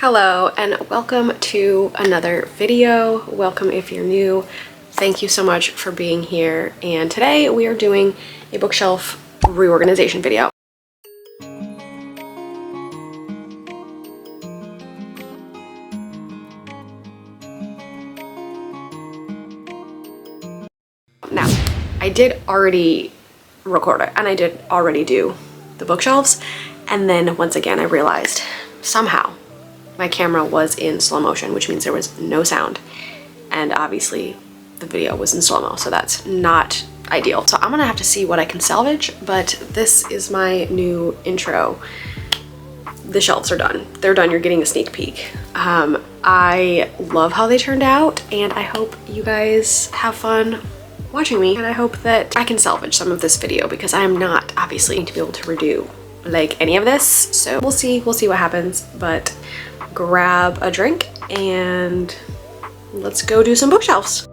Hello and welcome to another video. Welcome if you're new. Thank you so much for being here. And today we are doing a bookshelf reorganization video. Now, I did already record it and I did already do the bookshelves. And then once again, I realized somehow my camera was in slow motion, which means there was no sound. And obviously the video was in slow-mo, so that's not ideal. So I'm gonna have to see what I can salvage, but this is my new intro. The shelves are done. They're done, you're getting a sneak peek. I love how they turned out and I hope you guys have fun watching me. And I hope that I can salvage some of this video because I am not obviously going to be able to redo like any of this. So we'll see what happens, but grab a drink and let's go do some bookshelves.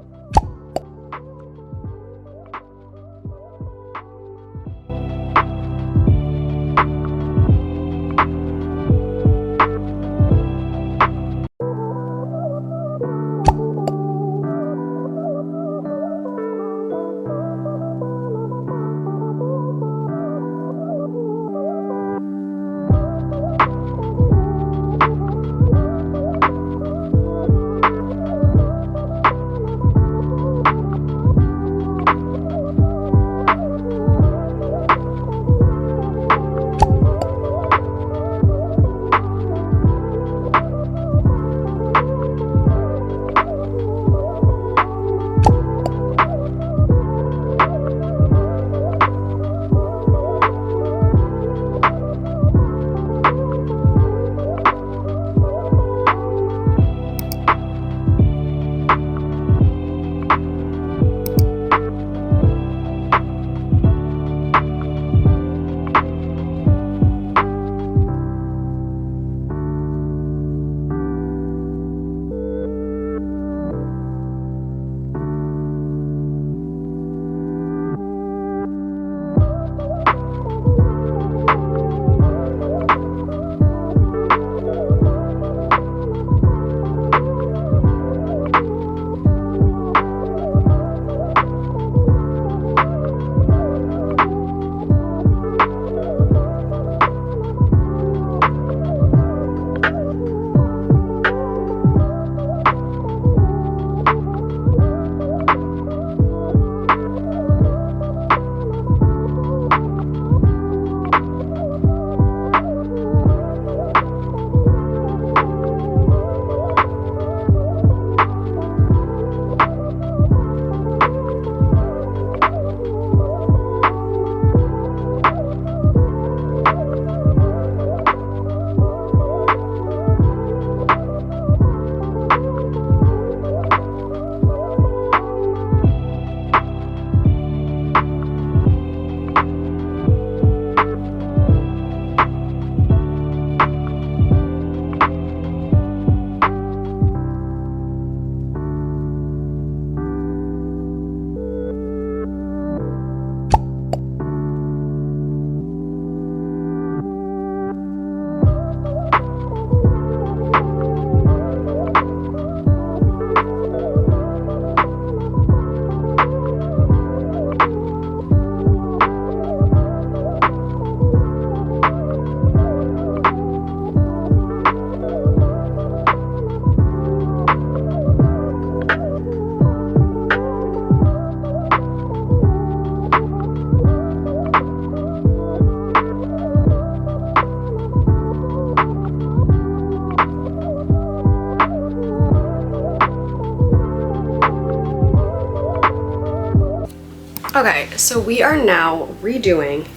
Okay, so we are now redoing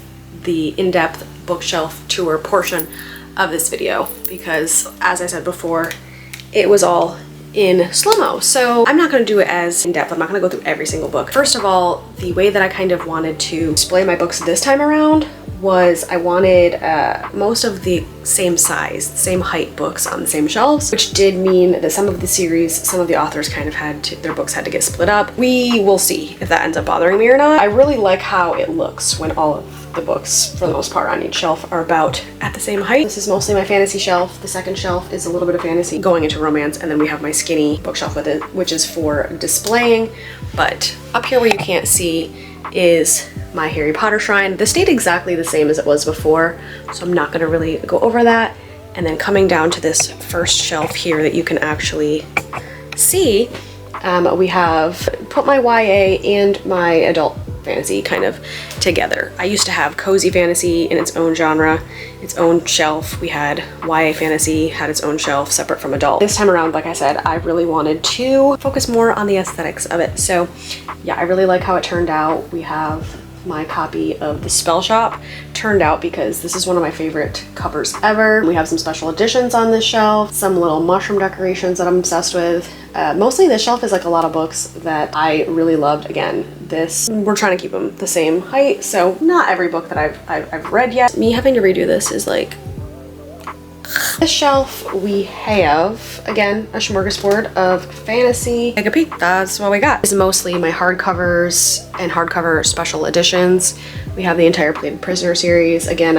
the in-depth bookshelf tour portion of this video because, as I said before, it was all in slow-mo. So I'm not going to do it as in-depth. I'm not going to go through every single book. First of all, the way that I kind of wanted to display my books this time around was I wanted most of the same size, same height books on the same shelves, which did mean that some of the series, some of the authors kind of their books had to get split up. We will see if that ends up bothering me or not. I really like how it looks when all of the books, for the most part on each shelf, are about at the same height. This is mostly my fantasy shelf. The second shelf is a little bit of fantasy going into romance, and then we have my skinny bookshelf with it, which is for displaying. But up here where you can't see is my Harry Potter shrine. This stayed exactly the same as it was before, so I'm not gonna really go over that. And then coming down to this first shelf here that you can actually see, we have put my YA and my adult fantasy kind of together. I used to have cozy fantasy in its own genre, its own shelf. We had YA fantasy, had its own shelf separate from adult. This time around, like I said, I really wanted to focus more on the aesthetics of it. So yeah, I really like how it turned out. We have my copy of The Spell Shop turned out because this is one of my favorite covers ever. We have some special editions on this shelf, some little mushroom decorations that I'm obsessed with. Mostly this shelf is like a lot of books that I really loved. Again, we're trying to keep them the same height, so not every book that I've read yet. Me having to redo this is like... This shelf we have, again, a smorgasbord of fantasy. Take a peek, that's what we got. It's mostly my hardcovers and hardcover special editions. We have the entire Plated Prisoner series. Again,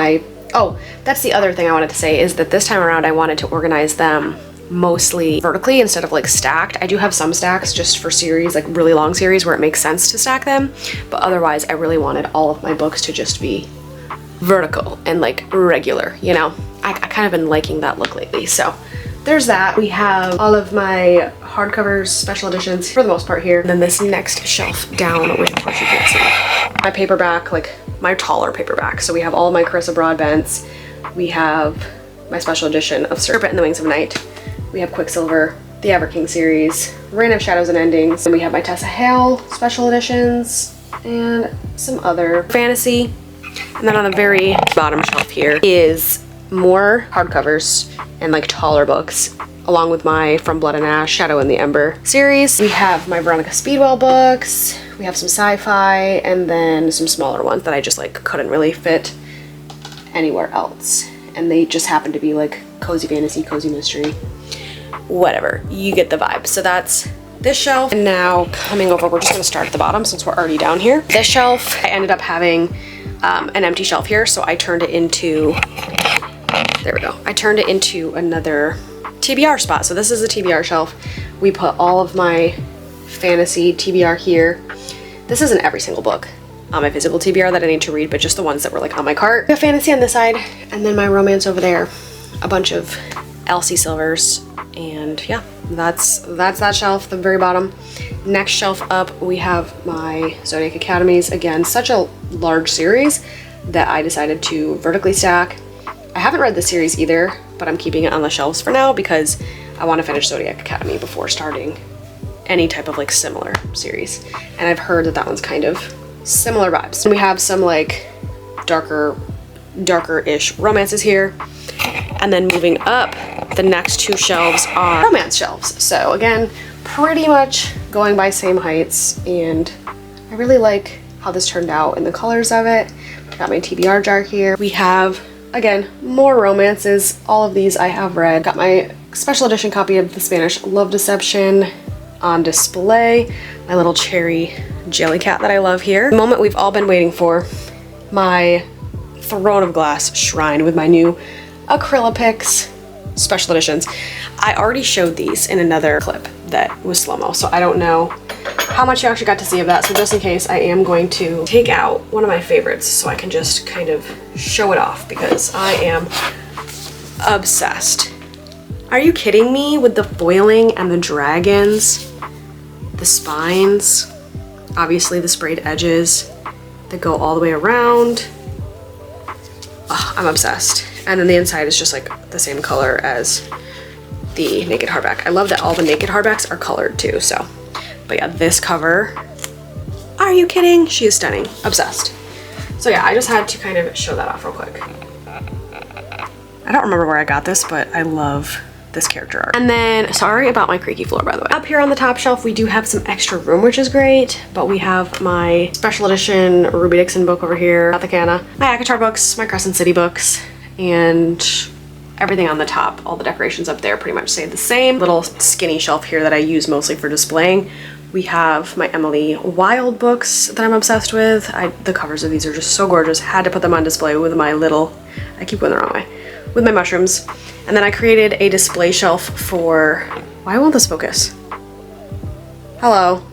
oh, that's the other thing I wanted to say, is that this time around I wanted to organize them mostly vertically instead of like stacked. I do have some stacks just for series, like really long series where it makes sense to stack them, but otherwise I really wanted all of my books to just be vertical and like regular, you know? I kind of been liking that look lately. So there's that. We have all of my hardcovers, special editions for the most part here. And then this next shelf down, which of course you can't see, my paperback, like my taller paperback. So we have all of my Carissa Broadbents. We have my special edition of Serpent and the Wings of Night. We have Quicksilver, the Everking series, Reign of Shadows and Endings. And we have my Tessa Hale special editions and some other fantasy. And then on the very bottom shelf here is more hardcovers and like taller books, along with my From Blood and Ash, Shadow in the Ember series. We have my Veronica Speedwell books, we have some sci-fi, and then some smaller ones that I just like couldn't really fit anywhere else. And they just happen to be like cozy fantasy, cozy mystery, whatever. You get the vibe. So that's this shelf. And now coming over, we're just gonna start at the bottom since we're already down here. This shelf, I ended up having an empty shelf here, so I turned it into, there we go. I turned it into another TBR spot. So this is a TBR shelf. We put all of my fantasy TBR here. This isn't every single book on my physical TBR that I need to read, but just the ones that were like on my cart. We have fantasy on this side, and then my romance over there. A bunch of Elsie Silvers, and yeah, that's that shelf, the very bottom. Next shelf up, we have my Zodiac Academies. Again, such a large series that I decided to vertically stack. I haven't read the series either, but I'm keeping it on the shelves for now because I want to finish Zodiac Academy before starting any type of like similar series. And I've heard that that one's kind of similar vibes. And we have some like darker-ish romances here. And then moving up, the next two shelves are romance shelves. So again, pretty much going by same heights, and I really like how this turned out and the colors of it. Got my TBR jar here. We have, again, more romances. All of these I have read. Got my special edition copy of The Spanish Love Deception on display. My little cherry jelly cat that I love here. The moment we've all been waiting for, my Throne of Glass shrine with my new Acrylipics special editions. I already showed these in another clip that was slow-mo, so I don't know how much you actually got to see of that. So just in case, I am going to take out one of my favorites so I can just kind of show it off because I am obsessed. Are you kidding me with the foiling and the dragons, the spines, obviously the sprayed edges that go all the way around? Oh, I'm obsessed. And then the inside is just like the same color as the naked hardback. I love that all the naked hardbacks are colored too, so. But yeah, this cover, are you kidding? She is stunning, obsessed. So yeah, I just had to kind of show that off real quick. I don't remember where I got this, but I love this character art. And then, sorry about my creaky floor, by the way. Up here on the top shelf, we do have some extra room, which is great, but we have my special edition Ruby Dixon book over here, Athacana, my ACOTAR books, my Crescent City books, and everything on the top. All the decorations up there pretty much stay the same. Little skinny shelf here that I use mostly for displaying. We have my Emily Wilde books that I'm obsessed with. The covers of these are just so gorgeous. Had to put them on display with my little, I keep going the wrong way, with my mushrooms. And then I created a display shelf for, why won't this focus? Hello.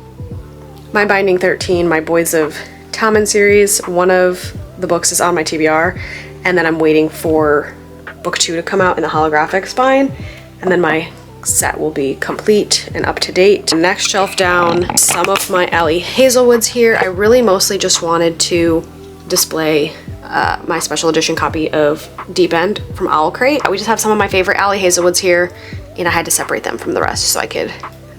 My Binding 13, my Boys of Tommen series. One of the books is on my TBR, and then I'm waiting for book 2 to come out in the holographic spine, and then my set will be complete and up to date. Next shelf down, some of my Ali Hazelwoods here. I really mostly just wanted to display my special edition copy of Deep End from Owl Crate. We just have some of my favorite Ali Hazelwoods here, and I had to separate them from the rest so I could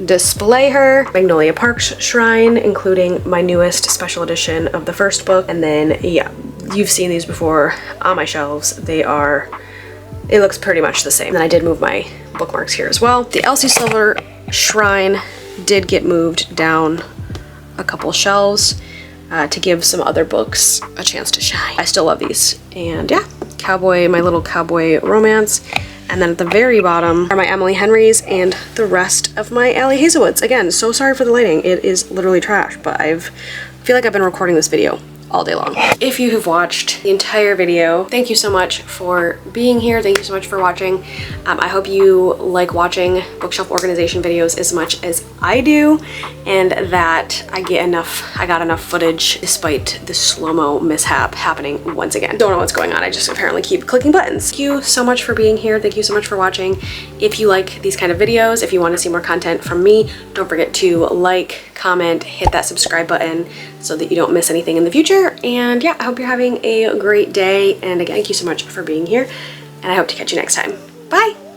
display her. Magnolia Park's Shrine, including my newest special edition of the first book. And then, yeah, you've seen these before on my shelves. It looks pretty much the same. Then I did move my bookmarks here as well. The Elsie Silver Shrine did get moved down a couple shelves to give some other books a chance to shine. I still love these. And yeah, my little cowboy romance. And then at the very bottom are my Emily Henrys and the rest of my Ali Hazelwoods. Again, so sorry for the lighting. It is literally trash, but I feel like I've been recording this video all day long. If you have watched the entire video, thank you so much for being here. Thank you so much for watching. I hope you like watching bookshelf organization videos as much as I do, and that I got enough footage despite the slow-mo mishap happening once again. Don't know what's going on. I just apparently keep clicking buttons. Thank you so much for being here. Thank you so much for watching. If you like these kind of videos, if you want to see more content from me, don't forget to like, comment, hit that subscribe button so that you don't miss anything in the future. And yeah, I hope you're having a great day. And again, thank you so much for being here, and I hope to catch you next time. Bye!